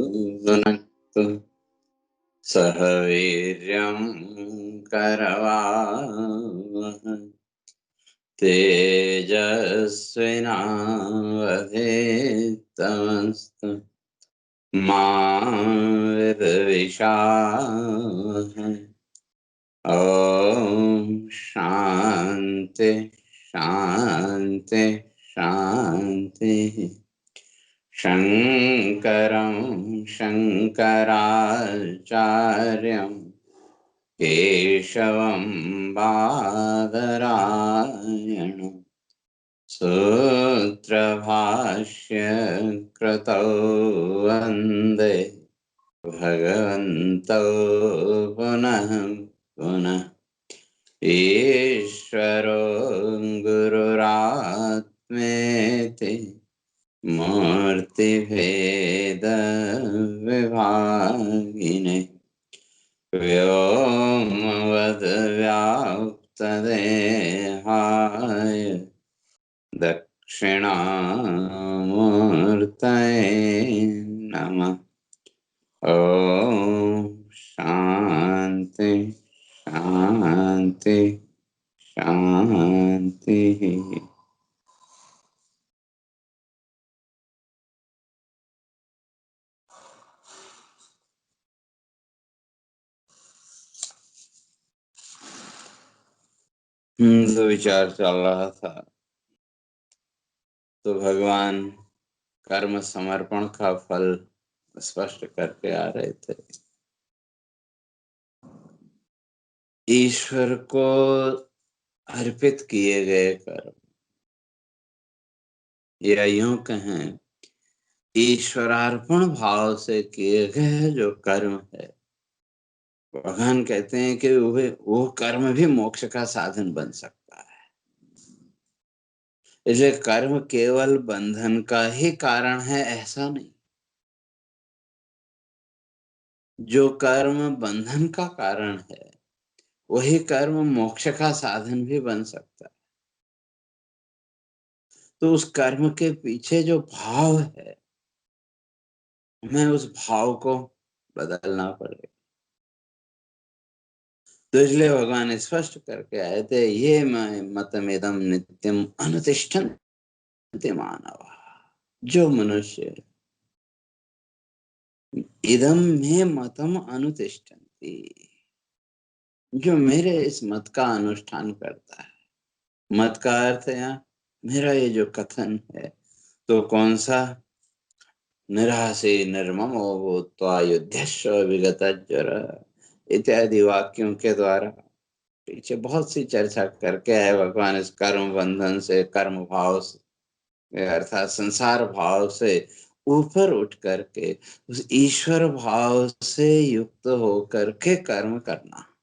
भुनक्तु सह वीर्यं करवावहै तेजस्विनावधीतमस्तु मा विद्विषावहै। ओम शांति शांति शांति। शंकरं शंकराचार्यं केशवं बादरायणं सूत्रभाष्य कृतौ वन्दे भगवन्तौ पुनः पुनः। ईश्वरो गुरुरात्मेति मूर्तिभेदविभागिने व्योमवद्व्याप्तदेहाय दक्षिणामूर्तये नमः। ओम शांति शांति शांति। तो विचार चल रहा था, तो भगवान कर्म समर्पण का फल स्पष्ट करके आ रहे थे। ईश्वर को अर्पित किए गए कर्म, या यूं कहें ईश्वरार्पण भाव से किए गए जो कर्म है, भगवान कहते हैं कि वो कर्म भी मोक्ष का साधन बन सकता है। इसलिए कर्म केवल बंधन का ही कारण है ऐसा नहीं। जो कर्म बंधन का कारण है वही कर्म मोक्ष का साधन भी बन सकता है। तो उस कर्म के पीछे जो भाव है, हमें उस भाव को बदलना पड़ेगा। तो इसलिए भगवान स्पष्ट करके आए थे, ये मतमेदम नित्यम अनुतिष्ठन्ति मानव। जो मनुष्य इदम में मतम अनुतिष्ठन्ति, जो मेरे इस मत का अनुष्ठान करता है। मत का अर्थ है यहाँ मेरा ये जो कथन है, तो कौन सा? निरासे निर्ममो भूत्वा युध्यस्व विगतज्वर इत्यादि वाक्यों के द्वारा पीछे बहुत सी चर्चा करके है भगवान इस कर्म बंधन से, कर्म भाव से अर्थात संसार भाव से ऊपर उठ करके उस ईश्वर भाव से युक्त होकर के कर्म करना।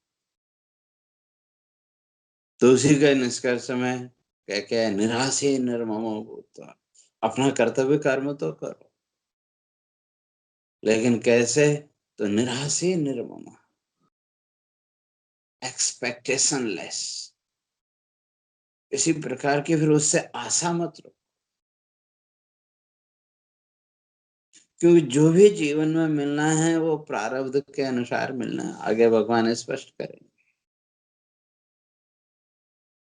तो उसी का निष्कर्ष में क्या क्या है? निरासे निर्ममो भूत्वा, अपना कर्तव्य कर्म तो करो, लेकिन कैसे? तो निरासे निर्मम, एक्सपेक्टेशन लेस, किसी प्रकार की फिर उससे आशा मत रखो। क्योंकि जो भी जीवन में मिलना है वो प्रारब्ध के अनुसार मिलना है, आगे भगवान स्पष्ट करेंगे।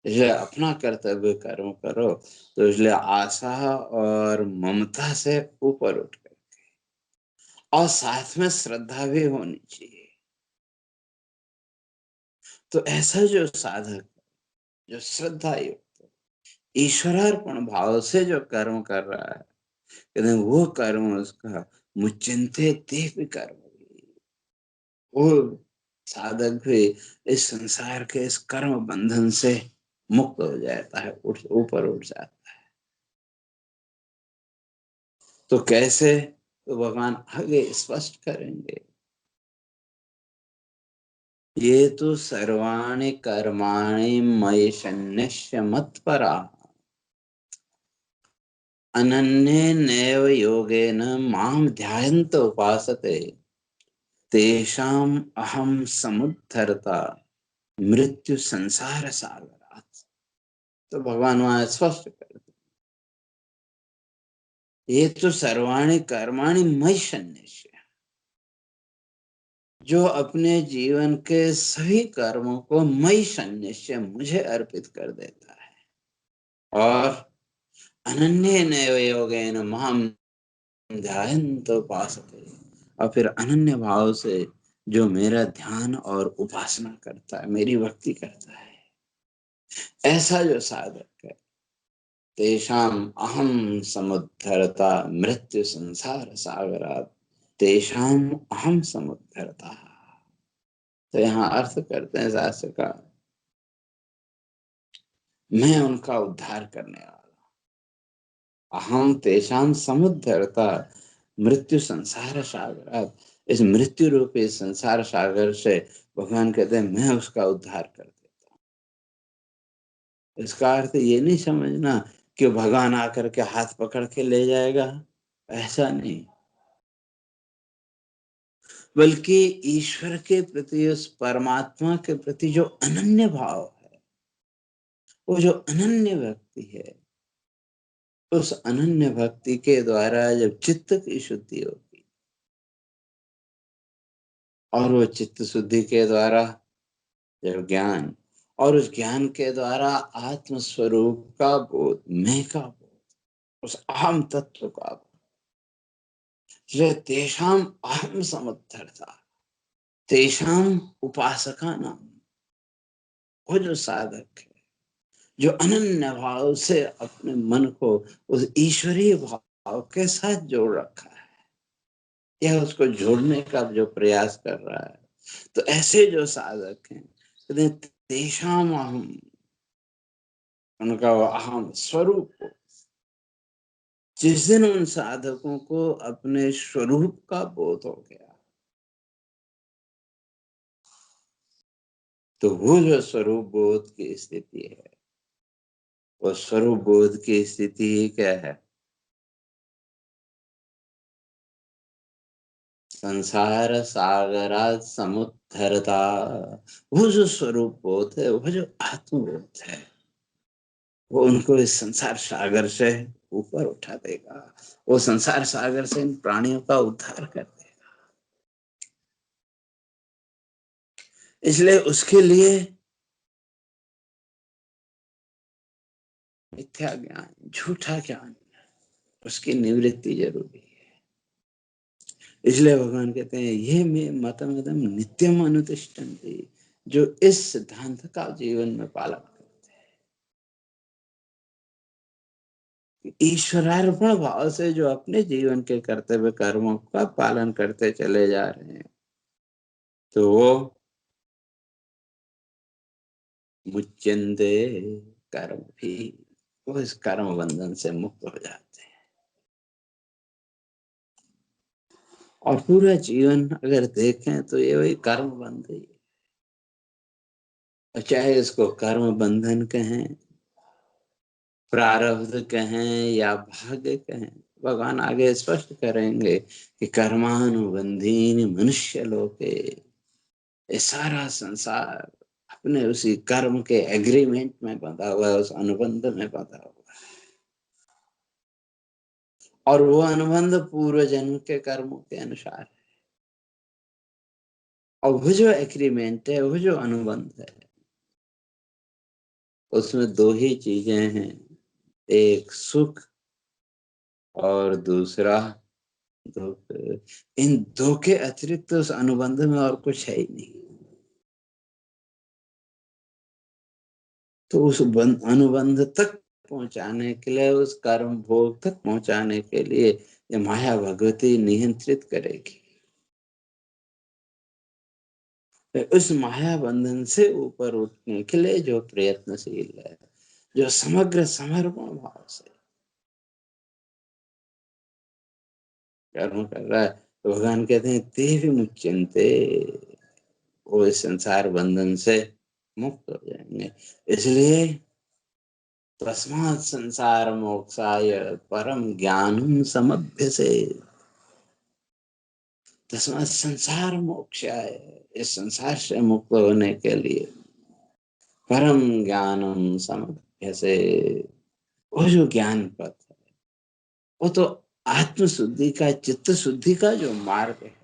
इसलिए अपना कर्तव्य कर्म करो। तो इसलिए आशा और ममता से ऊपर उठ कर, और साथ में श्रद्धा भी होनी चाहिए। तो ऐसा जो साधक जो श्रद्धा युक्त ईश्वरार्पण भाव से जो कर्म कर रहा है, कहते हैं वो कर्म उसका मुचिंते दिव्य कर्म भी। वो साधक भी इस संसार के इस कर्म बंधन से मुक्त हो जाता है, ऊपर उठ जाता है। तो कैसे? तो भगवान आगे स्पष्ट करेंगे। ये तो सर्वाणि कर्माणि मयि सन्न्यस्य मत्परा अनन्येनैव योगेन मां ध्यायन्त उपासते तेषाम् अहं समुद्धरता मृत्यु संसार सागरात्। तो भगवान वहां स्पष्ट करते, ये तो सर्वाणि कर्माणि मयि सन्न्यस्य, जो अपने जीवन के सभी कर्मों को मई सन्निश्चय मुझे अर्पित कर देता है और अनन्येन योगेन माम ध्यायन्तो उपासते, और फिर अनन्य भाव से जो मेरा ध्यान और उपासना करता है, मेरी भक्ति करता है, ऐसा जो साधक है, तेषाम अहम समुद्धरता मृत्यु संसार सागरात्, तेषाम अहम समुद्धरता। तो यहाँ अर्थ करते हैं शास्त्र का, मैं उनका उद्धार करने वाला, अहम तेषाम समुद्धरता मृत्यु संसार सागरात्, इस मृत्यु रूपी संसार सागर से भगवान कहते हैं मैं उसका उद्धार कर देता हूँ। इसका अर्थ ये नहीं समझना कि भगवान आकर के हाथ पकड़ के ले जाएगा, ऐसा नहीं, बल्कि ईश्वर के प्रति, उस परमात्मा के प्रति जो अनन्य भाव है, वो जो अनन्य भक्ति है, उस अनन्य भक्ति के द्वारा जब चित्त की शुद्धि होगी और वो चित्त शुद्धि के द्वारा जब ज्ञान, और उस ज्ञान के द्वारा आत्म स्वरूप का बोध, मैं का बोध, उस अहम तत्व का बोध, तेषाम अहम समुद्धरता, तेषाम उपासका नाम, वो जो साधक है, जो अनन्य भाव से अपने मन को उस ईश्वरीय भाव के साथ जोड़ रखा है, या उसको जोड़ने का जो प्रयास कर रहा है, तो ऐसे जो साधक हैं, कहते हैं तेषाम अहम, उनका वो अहम स्वरूप हो। जिस दिन उन साधकों को अपने स्वरूप का बोध हो गया, तो वो जो स्वरूप बोध की स्थिति है, वो स्वरूप बोध की स्थिति क्या है? संसार सागरात समुद्धरता, वो जो स्वरूप बोध है, वो जो आत्मबोध है, वो उनको इस संसार सागर से ऊपर उठा देगा, वो संसार सागर से इन प्राणियों का उद्धार कर देगा। इसलिए उसके लिए मिथ्या ज्ञान, झूठा ज्ञान, उसकी निवृत्ति जरूरी है। इसलिए भगवान कहते हैं ये मे मतम इदम नित्यम अनुतिष्ठन्ति, जो इस सिद्धांत का जीवन में पालन करते हैं, ईश्वरार्पण भाव से जो अपने जीवन के कर्तव्य कर्मों का पालन करते चले जा रहे हैं, तो वो मुच्यन्ते कर्म भी, वो इस कर्म बंधन से मुक्त हो जाते हैं। और पूरा जीवन अगर देखें तो ये वही कर्म बंध ही है, चाहे इसको कर्म बंधन कहें, प्रारब्ध कहें या भाग्य कहें। भगवान आगे स्पष्ट करेंगे कि कर्मानुबंधीन मनुष्य लोके, ये सारा संसार अपने उसी कर्म के एग्रीमेंट में बंधा हुआ है, उस अनुबंध में बंधा हुआ है, और वो अनुबंध पूर्व जन्म के कर्मों के अनुसार है। और वो जो एग्रीमेंट है, वो जो अनुबंध है, उसमें दो ही चीजें हैं, एक सुख और दूसरा दुख। इन दो के अतिरिक्त उस अनुबंध में और कुछ है ही नहीं। तो उस अनुबंध तक पहुंचाने के लिए, उस कर्म भोग तक पहुंचाने के लिए ये माया भगवती नियंत्रित करेगी। तो उस माया बंधन से ऊपर उठने के लिए जो प्रयत्नशील है, जो समग्र समर्पण भाव से कर्म कर रहा है, तो भगवान कहते हैं ते विमुच्यन्ते, वो इस संसार बंधन से मुक्त हो जाएंगे। इसलिए तस्मात् संसार मोक्षाय परम ज्ञानम समभ्यसेत्, तस्मात् संसार मोक्षाय, इस संसार से मुक्त होने के लिए परम ज्ञानम समभ्यसेत्, वो जो ज्ञान पथ है, वो तो आत्म शुद्धि का, चित्त शुद्धि का जो मार्ग है,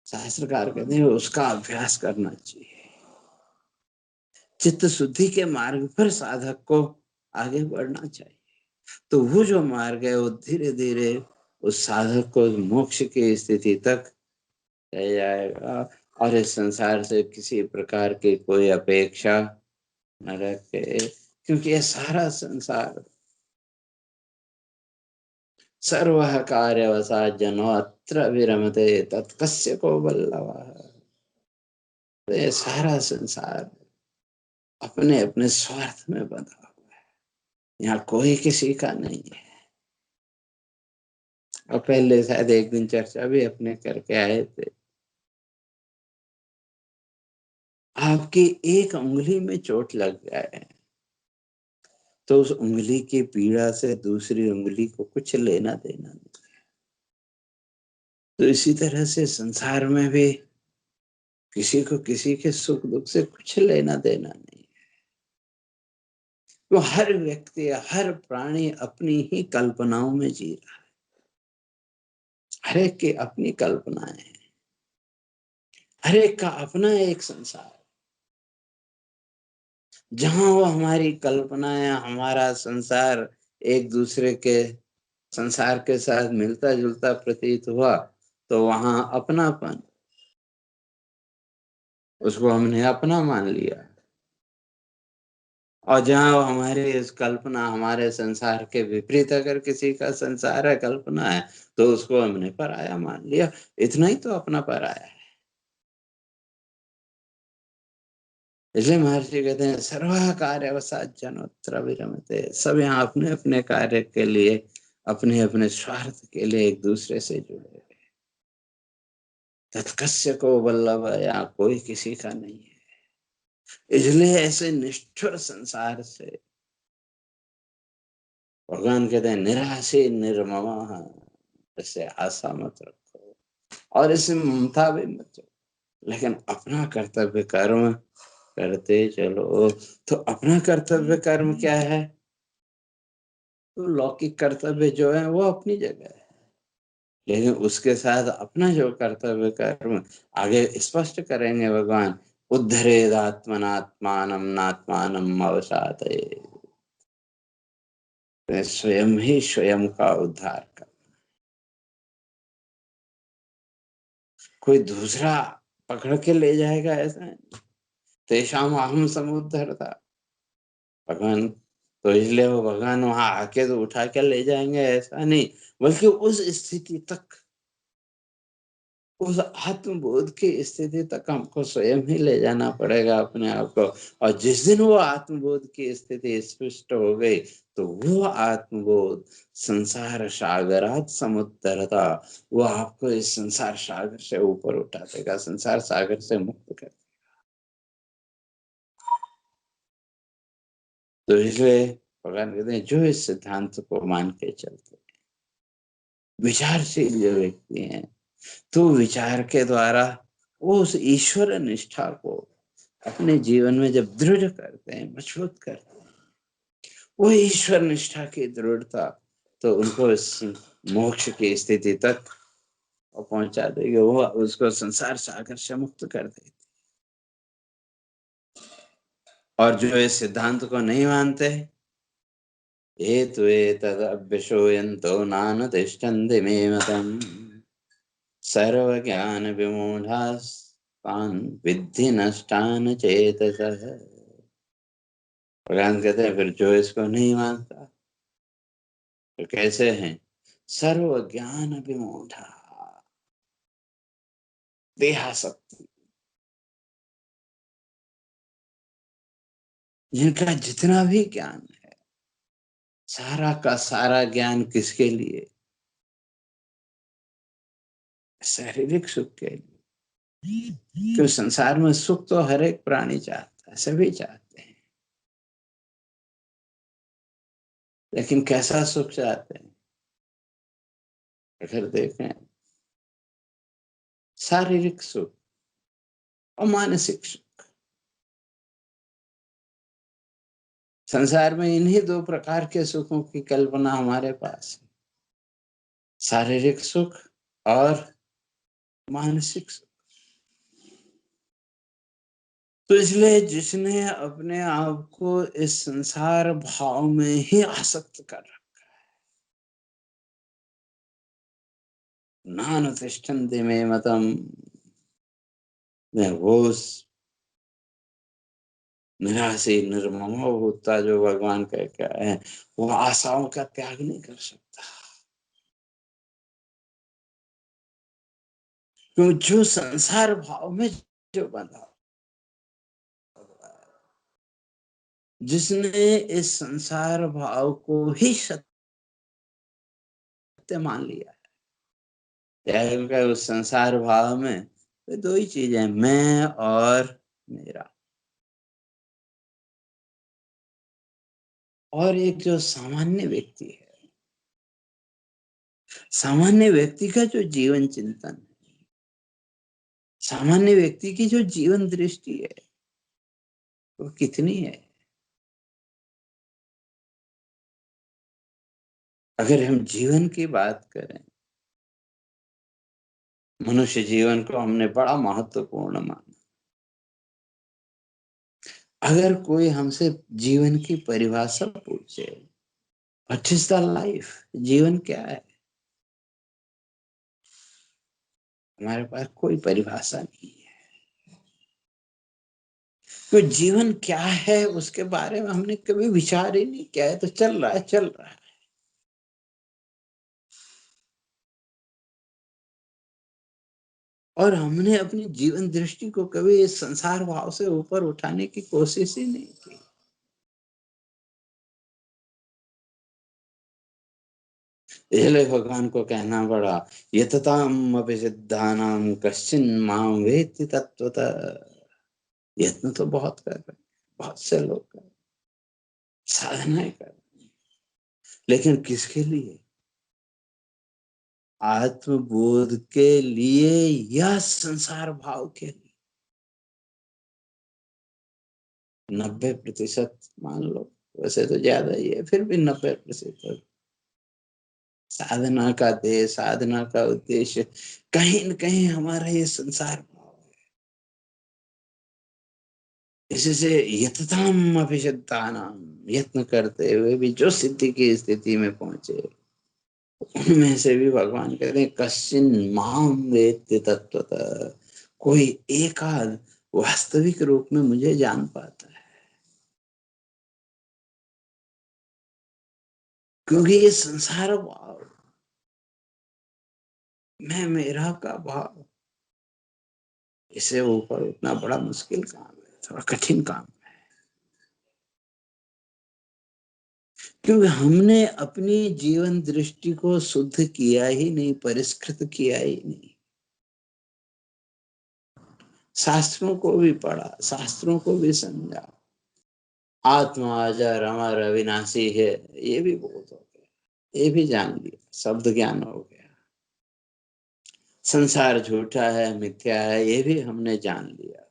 शास्त्रकार कहते हैं उसका अभ्यास करना चाहिए। चित्त शुद्धि के मार्ग पर साधक को आगे बढ़ना चाहिए। तो वो जो मार्ग है वो धीरे धीरे उस साधक को मोक्ष की स्थिति तक ले जाएगा, और इस संसार से किसी प्रकार की कोई अपेक्षा न रखे, क्योंकि ये सारा संसार सर्वः कार्यवशात् जनो अत्र विरमते तत्कस्य को वल्लभः। तो ये सारा संसार अपने अपने स्वार्थ में बंधा हुआ है, यहाँ कोई किसी का नहीं है। और पहले शायद एक दिन चर्चा भी अपने करके आए थे, आपकी एक उंगली में चोट लग जाए तो उस उंगली की पीड़ा से दूसरी उंगली को कुछ लेना देना नहीं। तो इसी तरह से संसार में भी किसी को किसी के सुख दुख से कुछ लेना देना नहीं। तो हर व्यक्ति हर प्राणी अपनी ही कल्पनाओं में जी रहा है, हर एक की अपनी कल्पनाएं हैं, हर एक का अपना एक संसार, जहां वो हमारी कल्पनाएं हमारा संसार एक दूसरे के संसार के साथ मिलता जुलता प्रतीत हुआ तो वहां अपनापन, उसको हमने अपना मान लिया। और जहाँ वो हमारी इस कल्पना हमारे संसार के विपरीत अगर किसी का संसार है कल्पना है तो उसको हमने पराया मान लिया। इतना ही तो अपना पराया है। इसलिए महर्षि कहते हैं सर्वः कार्यवशात् जनोत्र विरमते। सब यहाँ अपने अपने कार्य के लिए अपने अपने स्वार्थ के लिए एक दूसरे से जुड़े हुए। तत्कस्य को वल्लभ, यहाँ कोई किसी का नहीं है। इसलिए ऐसे निष्ठुर संसार से भगवान कहते हैं निराशी निर्ममा, इससे आशा मत रखो और इससे ममता भी मत रखो, लेकिन अपना कर्तव्य कर्म करते चलो। तो अपना कर्तव्य कर्म क्या है? तो लौकिक कर्तव्य जो है वो अपनी जगह है, लेकिन उसके साथ अपना जो कर्तव्य कर्म आगे स्पष्ट करेंगे भगवान, उद्धरेदात्मनात्मानं नात्मानं अवसादये। स्वयं ही स्वयं का उद्धार कर, कोई दूसरा पकड़ के ले जाएगा ऐसा नहीं। तेषाम अहम समुद्धरता, भगवान तो इसलिए वो भगवान वहां आके तो उठा के ले जाएंगे ऐसा नहीं, बल्कि उस स्थिति तक, उस आत्मबोध की स्थिति तक हमको स्वयं ही ले जाना पड़ेगा अपने आप को। और जिस दिन वो आत्मबोध की स्थिति स्पष्ट हो गई तो वो आत्मबोध संसार सागरात समुद्रता, वो आपको इस संसार सागर से ऊपर उठा देगा, संसार सागर से मुक्त कर। तो इसलिए भगवान कहते हैं जो इस सिद्धांत को मान के चलते विचारशील जो व्यक्ति हैं, तो विचार के द्वारा वो उस ईश्वर निष्ठा को अपने जीवन में जब दृढ़ करते हैं, मजबूत करते हैं, वो ईश्वर निष्ठा की दृढ़ता तो उनको इस मोक्ष की स्थिति तक पहुंचा देगी, वो उसको संसार सागर से मुक्त कर देगी। और जो इस सिद्धांत को नहीं मानते, एतदभ्यसूयन्तो नानुतिष्ठन्ति मे मतम् सर्वज्ञान विमूढास्तान् विद्धि नष्टान चेतसः। भगवान कहते हैं फिर जो इसको नहीं मानता तो कैसे हैं? सर्व ज्ञान विमूढ़ा, देहासक्ति, जिनका जितना भी ज्ञान है सारा का सारा ज्ञान किसके लिए? शारीरिक सुख के लिए। क्यों? संसार में सुख तो हर एक प्राणी चाहता है, सभी चाहते हैं, लेकिन कैसा सुख चाहते हैं? अगर देखें शारीरिक सुख और मानसिक सुख, संसार में इन्हीं दो प्रकार के सुखों की कल्पना हमारे पास है, शारीरिक सुख और मानसिक सुख। तो इसलिए जिसने अपने आप को इस संसार भाव में ही आसक्त कर रखा, नानुतिष्ठन्ति मे मतम, वो निराशी निर्ममो होता जो भगवान कह के आए हैं, वो आशाओं का त्याग नहीं कर सकता। क्यों? जो संसार भाव में जो बंधा, जिसने इस संसार भाव को ही सत्य मान लिया है, त्याग का उस संसार भाव में तो दो ही चीजें, मैं और मेरा। और एक जो सामान्य व्यक्ति है, सामान्य व्यक्ति का जो जीवन चिंतन, सामान्य व्यक्ति की जो जीवन दृष्टि है, वो कितनी है? अगर हम जीवन की बात करें, मनुष्य जीवन को हमने बड़ा महत्वपूर्ण माना। अगर कोई हमसे जीवन की परिभाषा पूछे, व्हाट इज द लाइफ, जीवन क्या है, हमारे पास कोई परिभाषा नहीं है। तो जीवन क्या है उसके बारे में हमने कभी विचार ही नहीं किया है, तो चल रहा है चल रहा है। और हमने अपनी जीवन दृष्टि को कभी इस संसार भाव से ऊपर उठाने की कोशिश ही नहीं की। इसलिए भगवान को कहना पड़ा, यतताम अपि सिद्धानाम कश्चिन माम वेत्ति तत्वतः। यत्न तो बहुत कर रहे हैं, बहुत से लोग कर रहे हैं, साधनाएं कर रहे हैं, लेकिन किसके लिए? आत्मबोध के लिए या संसार भाव के लिए? 90% मान लो, वैसे तो ज्यादा ही है, फिर भी 90% साधना का ध्येय, साधना का उद्देश्य कहीं न कहीं हमारा ये संसार भाव है। इससे यतताम अभिषिद्धानाम, यत्न करते हुए भी जो सिद्धि की स्थिति में पहुंचे, उनमें से भी भगवान कहते हैं कश्चिन माम वेत्ति तत्वतः, कोई एकाध वास्तविक रूप में मुझे जान पाता है। क्योंकि ये संसार भाव, मैं मेरा का भाव, इसे ऊपर उठना बड़ा मुश्किल काम है, थोड़ा कठिन काम। क्योंकि हमने अपनी जीवन दृष्टि को शुद्ध किया ही नहीं, परिष्कृत किया ही नहीं। शास्त्रों को भी पढ़ा, शास्त्रों को भी समझा, आत्मा अजर अमर अविनाशी है, ये भी बहुत हो गया, ये भी जान लिया, शब्द ज्ञान हो गया। संसार झूठा है, मिथ्या है, ये भी हमने जान लिया,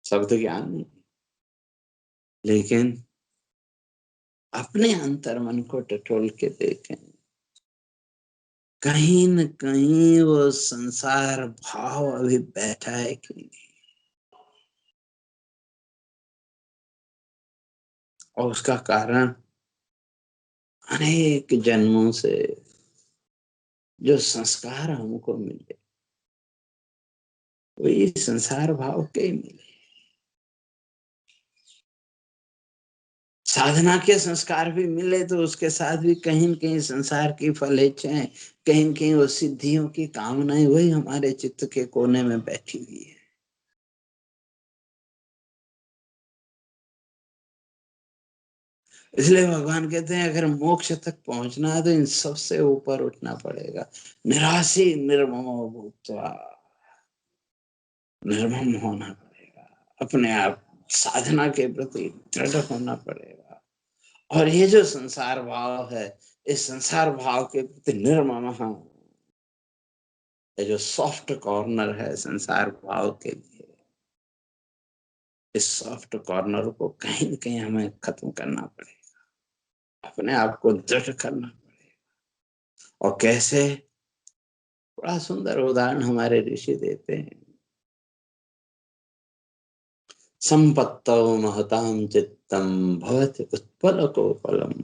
शब्द ज्ञान नहीं। लेकिन अपने अंतर मन को टटोल के देखें, कहीं न कहीं वो संसार भाव अभी बैठा है कि नहीं। और उसका कारण अनेक जन्मों से जो संस्कार हमको मिले, वही संसार भाव के ही मिले। साधना के संस्कार भी मिले तो उसके साथ भी कहीं न कहीं संसार की फल इच्छाएं, कहीं न कहीं वो सिद्धियों की कामनाएं, वही हमारे चित्त के कोने में बैठी हुई है। इसलिए भगवान कहते हैं अगर मोक्ष तक पहुंचना है तो इन सबसे ऊपर उठना पड़ेगा। निराशी निर्ममो भूत्वा, निर्मम होना पड़ेगा, अपने आप साधना के प्रति दृढ़ होना पड़ेगा। और ये जो संसार भाव है, इस संसार भाव के प्रति निर्मम, ये जो सॉफ्ट कॉर्नर है संसार भाव के लिए, इस सॉफ्ट कॉर्नर को कहीं न कहीं हमें खत्म करना पड़ेगा, अपने आप को दृढ़ करना पड़ेगा। और कैसे? बड़ा सुंदर उदाहरण हमारे ऋषि देते हैं। संपत्तौ महतां चित्तं भवति उत्पलकोपलम्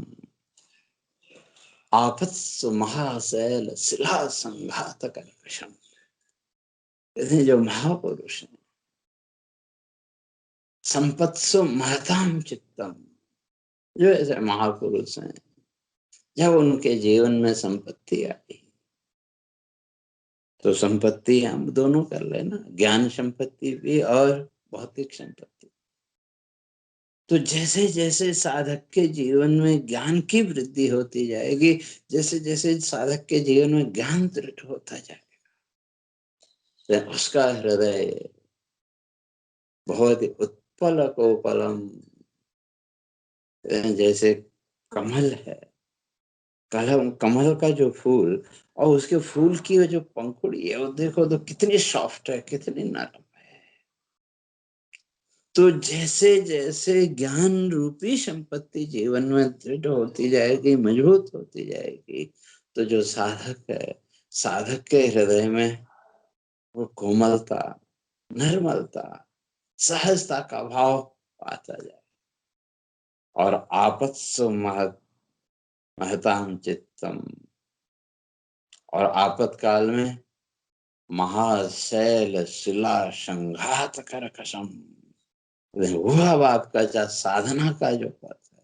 आपत्सु महाशैल शिला संघात कर्कशम। ये जो महापुरुष हैं, संपत्सु महतां चित्तम, जो ऐसे महापुरुष हैं, जब उनके जीवन में संपत्ति आई, तो संपत्ति हम दोनों कर लेना, ज्ञान संपत्ति भी और भौतिक संपत्ति। तो जैसे जैसे साधक के जीवन में ज्ञान की वृद्धि होती जाएगी, जैसे जैसे साधक के जीवन में ज्ञान दृढ़ होता जाएगा, तो उसका हृदय बहुत ही उत्पल कोपलम, जैसे कमल है, कमल का जो फूल और उसके फूल की वो जो पंखुड़ी है, वो देखो तो कितनी सॉफ्ट है, कितनी नरम है। तो जैसे जैसे ज्ञान रूपी संपत्ति जीवन में दृढ़ होती जाएगी, मजबूत होती जाएगी, तो जो साधक है, साधक के हृदय में वो कोमलता, निर्मलता, सहजता का भाव आता जाए। और आपत्सु महतां चित्तम, और आपत्काल में महाशैल शिला संघात करकशम। वो अब आपका साधना का जो पथ है,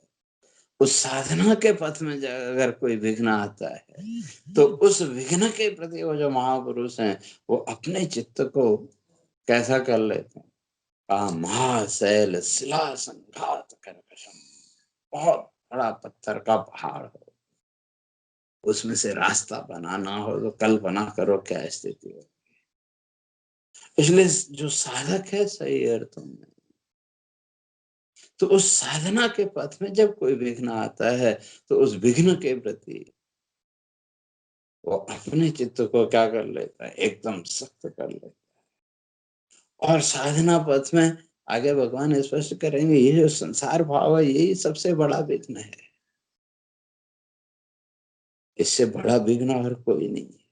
उस साधना के पथ में अगर कोई विघ्न आता है, तो उस विघ्न के प्रति वो जो महापुरुष हैं, वो अपने चित्त को कैसा कर लेते हैं, महाशैल शिला संघात करकशम। बहुत बड़ा पत्थर का पहाड़ हो, उसमें से रास्ता बनाना हो, तो कल्पना करो क्या स्थिति हो। इसलिए जो साधक है सही अर्थों में, तो उस साधना के पथ में जब कोई विघ्न आता है, तो उस विघ्न के प्रति वो अपने चित्त को क्या कर लेता है, एकदम सख्त कर लेता है। और साधना पथ में आगे भगवान स्पष्ट करेंगे, ये जो संसार भाव है, यही सबसे बड़ा विघ्न है। इससे बड़ा विघ्न और कोई नहीं है,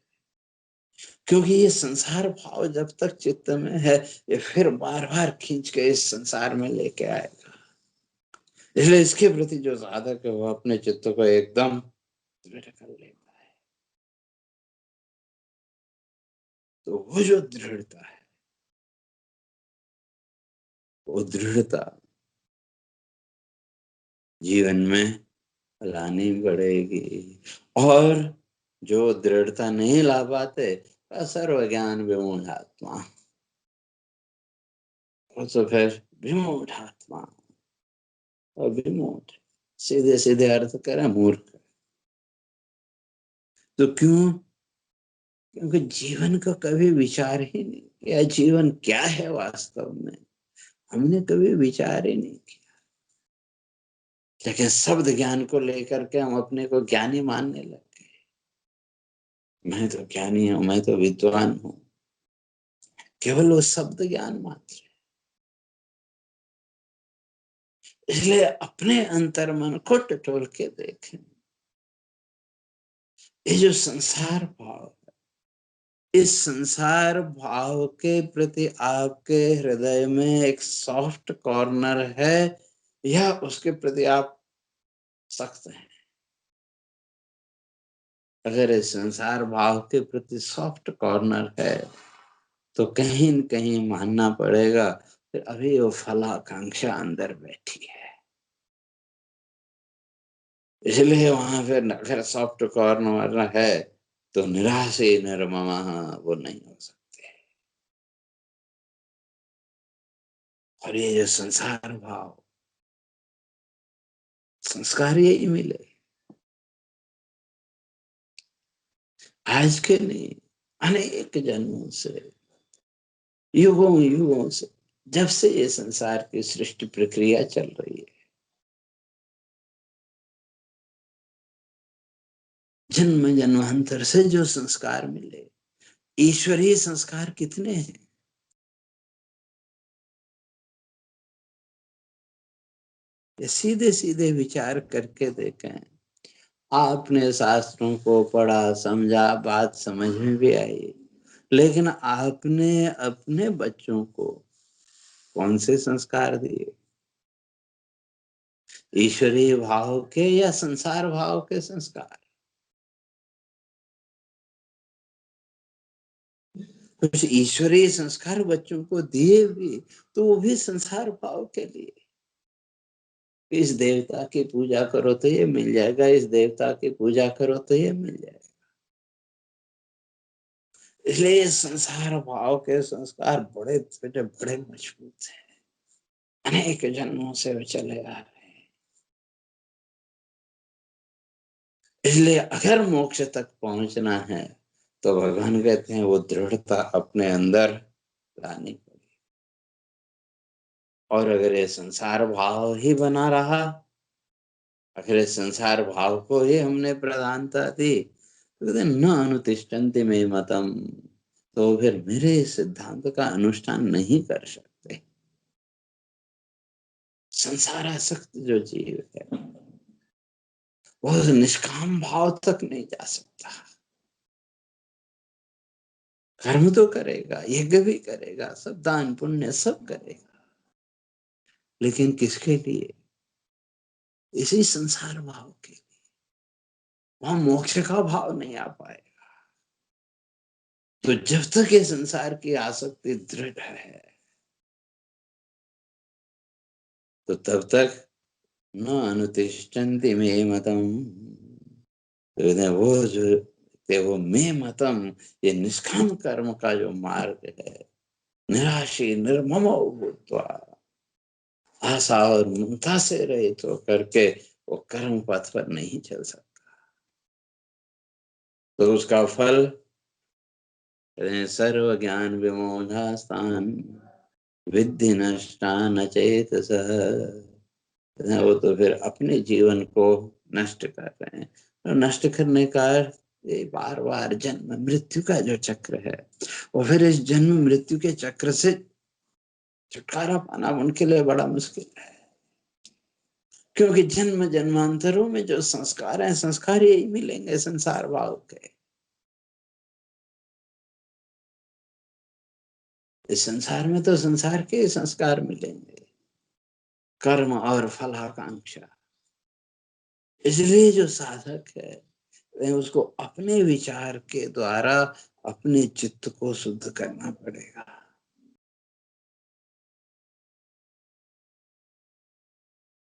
क्योंकि ये संसार भाव जब तक चित्त में है, ये फिर बार बार खींच के इस संसार में लेके आएगा। इसलिए इसके प्रति जो साधक है, वो अपने चित्त को एकदम दृढ़ कर लेता है। तो वो जो दृढ़ता है, वो दृढ़ता जीवन में लानी पड़ेगी। और जो दृढ़ता नहीं ला पाते, सर्व ज्ञान विमूढ़ आत्मा, तो फिर विमूढ़ आत्मा, और विमूढ़ सीधे सीधे अर्थ करें मूर्ख। तो क्यों? क्योंकि जीवन का कभी विचार ही नहीं किया, जीवन क्या है वास्तव में हमने कभी विचार ही नहीं किया। लेकिन शब्द ज्ञान को लेकर के हम अपने को ज्ञानी मानने लग गए। मैं तो ज्ञानी हूं, मैं तो विद्वान हूं, केवल वो शब्द ज्ञान मात्र। इसलिए अपने अंतर मन को टटोल के देखें। ये जो संसार भाव है, इस संसार भाव के प्रति आपके हृदय में एक सॉफ्ट कॉर्नर है, या उसके प्रति आप सख्त हैं? अगर इस संसार भाव के प्रति सॉफ्ट कॉर्नर है, तो कहीं न कहीं मानना पड़ेगा कि अभी वो फलाकांक्षा अंदर बैठी है। इसलिए वहां फिर अगर सॉफ्ट कॉर्नर है, तो निराशे निर्ममा वो नहीं हो सकते। और ये जो संसार भाव, संस्कार यही मिले, आज के नहीं, अनेक जन्मों से, युगों युगों से, जब से ये संसार की सृष्टि प्रक्रिया चल रही है, जन्म जन्मांतर से जो संस्कार मिले, ईश्वरीय संस्कार कितने हैं। ये सीधे सीधे विचार करके देखें। आपने शास्त्रों को पढ़ा, समझा, बात समझ में भी आई, लेकिन आपने अपने बच्चों को कौन से संस्कार दिए? ईश्वरीय भाव के या संसार भाव के संस्कार? कुछ ईश्वरीय संस्कार बच्चों को दिए भी, तो वो भी संसार भाव के लिए। इस देवता की पूजा करो तो ये मिल जाएगा, इस देवता की पूजा करो तो ये मिल जाएगा। इसलिए संसार भाव के संस्कार बड़े बड़े बड़े मजबूत हैं, अनेक जन्मों से वो चले आ रहे हैं। इसलिए अगर मोक्ष तक पहुंचना है तो भगवान कहते हैं वो दृढ़ता अपने अंदर लानी पड़ेगी। और अगर ये संसार भाव ही बना रहा, अगर इस संसार भाव को ही हमने प्रधानता दी, तो कहते न अनुतिष्ठन्ति मे मतम, तो फिर मेरे इस सिद्धांत का अनुष्ठान नहीं कर सकते। संसार आसक्त जो जीव है वो निष्काम भाव तक नहीं जा सकता। कर्म तो करेगा, यज्ञ भी करेगा, सब दान पुण्य सब करेगा, लेकिन किसके लिए? इसी संसार भाव के लिए। वहां मोक्ष का भाव नहीं आ पाएगा। तो जब तक ये संसार की आसक्ति दृढ़ है, तो तब तक न अनुतिष्ठन्ति मे मतम, तो वो जो वो मे मतम, ये निष्काम कर्म का जो मार्ग है, निराशी निर्ममो भूत्वा, आशा और ममता से रहित तो करके वो कर्म पथ पर नहीं चल सकता। तो उसका फल सर्व ज्ञान विमोहास्तान विद्धि नष्टान चेतसः, वो तो फिर अपने जीवन को नष्ट कर रहे हैं। और नष्ट करने का ये बार बार जन्म मृत्यु का जो चक्र है, और फिर इस जन्म मृत्यु के चक्र से छुटकारा पाना उनके लिए बड़ा मुश्किल है। क्योंकि जन्म जन्मांतरों में जो संस्कार हैं, संस्कार यही मिलेंगे संसार भाव के। इस संसार में तो संसार के संस्कार मिलेंगे, कर्म और फलाकांक्षा। इसलिए जो साधक है उसको अपने विचार के द्वारा अपने चित्त को शुद्ध करना पड़ेगा।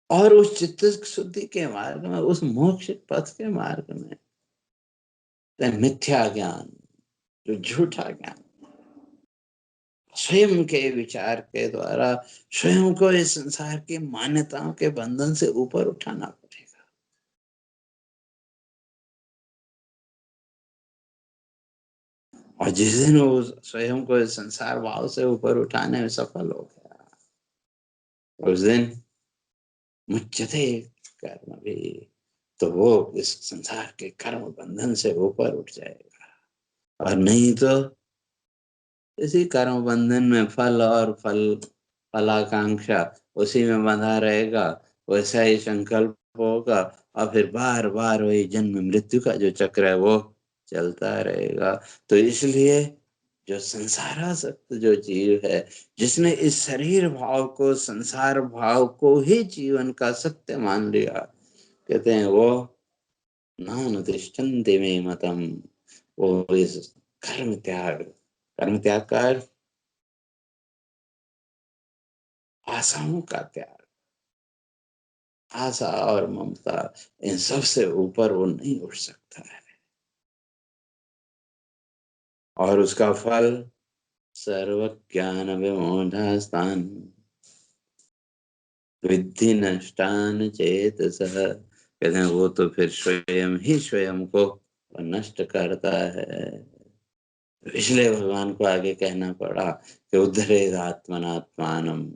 और उस चित्त शुद्धि के मार्ग में, उस मोक्ष पथ के मार्ग में मिथ्या ज्ञान, जो झूठा ज्ञान, स्वयं के विचार के द्वारा स्वयं को इस संसार की मान्यताओं के बंधन से ऊपर उठाना पड़ेगा। और जिस दिन वो स्वयं को इस संसार भाव से ऊपर उठाने में सफल हो गया, उस दिन मुच्यते कर्म भी, तो वो इस संसार के कर्म बंधन से ऊपर उठ जाएगा। और नहीं तो इसी कर्म बंधन में फल और फलाकांक्षा उसी में बंधा रहेगा, वैसा ही संकल्प होगा, और फिर बार बार वही जन्म मृत्यु का जो चक्र है वो चलता रहेगा। तो इसलिए जो संसारासक्त जो जीव है, जिसने इस शरीर भाव को, संसार भाव को ही जीवन का सत्य मान लिया, कहते हैं वो नानुतिष्ठन्ति मे मतम, वो इस कर्म त्याग का अर्थ आशाओं का त्याग, आशा और ममता, इन सब से ऊपर वो नहीं उठ सकता है। और उसका फल सर्व ज्ञान विमूढ़ास्तान विद्धि नष्टान चेतसः, कहते हैं वो तो फिर स्वयं ही स्वयं को नष्ट करता है। इसलिए भगवान को आगे कहना पड़ा कि उद्धरेद आत्मनात्मानम,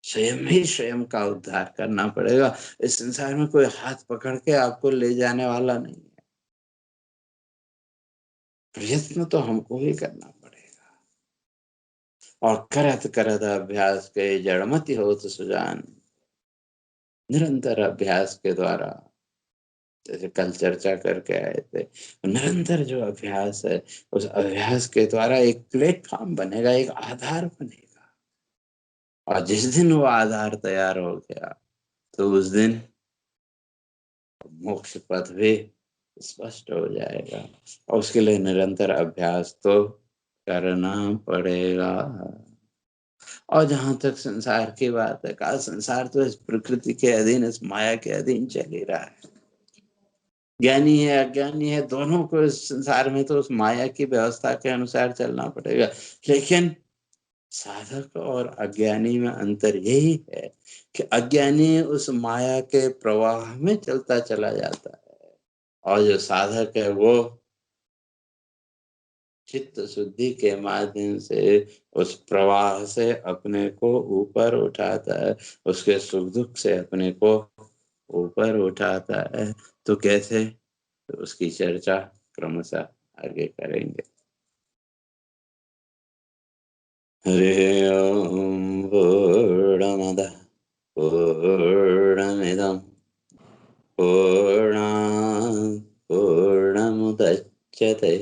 स्वयं ही स्वयं का उद्धार करना पड़ेगा। इस संसार में कोई हाथ पकड़ के आपको ले जाने वाला नहीं है, प्रयत्न तो हमको ही करना पड़ेगा। और करत करत अभ्यास के जड़मति होत सुजान, निरंतर अभ्यास के द्वारा, जैसे कल चर्चा करके आए थे, निरंतर जो अभ्यास है, उस अभ्यास के द्वारा एक प्लेटफॉर्म बनेगा, एक आधार बनेगा। और जिस दिन वो आधार तैयार हो गया तो उस दिन मोक्ष पथ भी स्पष्ट हो जाएगा। और उसके लिए निरंतर अभ्यास तो करना पड़ेगा। और जहां तक संसार की बात है, कहा संसार तो इस प्रकृति के अधीन, इस माया के अधीन चल ही रहा है। ज्ञानी है अज्ञानी है, दोनों को इस संसार में तो उस माया की व्यवस्था के अनुसार चलना पड़ेगा। लेकिन साधक और अज्ञानी में अंतर यही है कि अज्ञानी उस माया के प्रवाह में चलता चला जाता है, और जो साधक है वो चित्त शुद्धि के माध्यम से उस प्रवाह से अपने को ऊपर उठाता है, उसके सुख दुख से अपने को ऊपर उठाता है। तो कैसे, तो उसकी चर्चा क्रमशः आगे करेंगे। हरि ओम। पूर्णमदः पूर्णमिदं पूर्णात् पूर्णमुदच्यते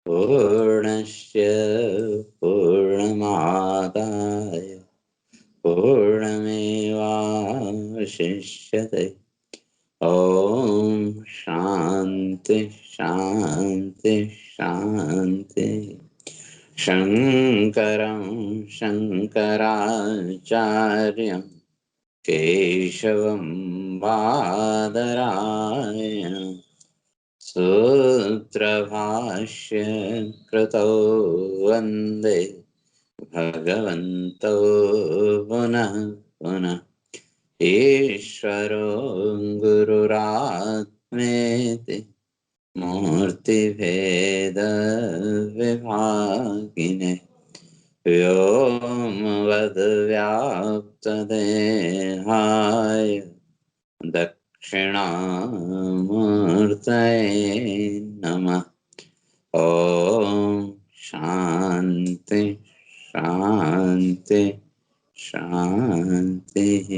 पूर्णस्य पूर्णमादाय पूर्णमेवावशिष्यते। ॐ शान्ति शान्ति शान्ति। शङ्करं शङ्कराचार्यं केशवं बादरायणं सूत्रभाष्य कृतौ वन्दे भगवन्तौ पुनः पुनः। ईश्वरो गुरुरात्मेति मूर्तिभेदविभागिने व्योमवद्व्याप्तदेहाय दक्षिणामूर्तये नमः। ॐ शान्ति शान्ति शान्तिः।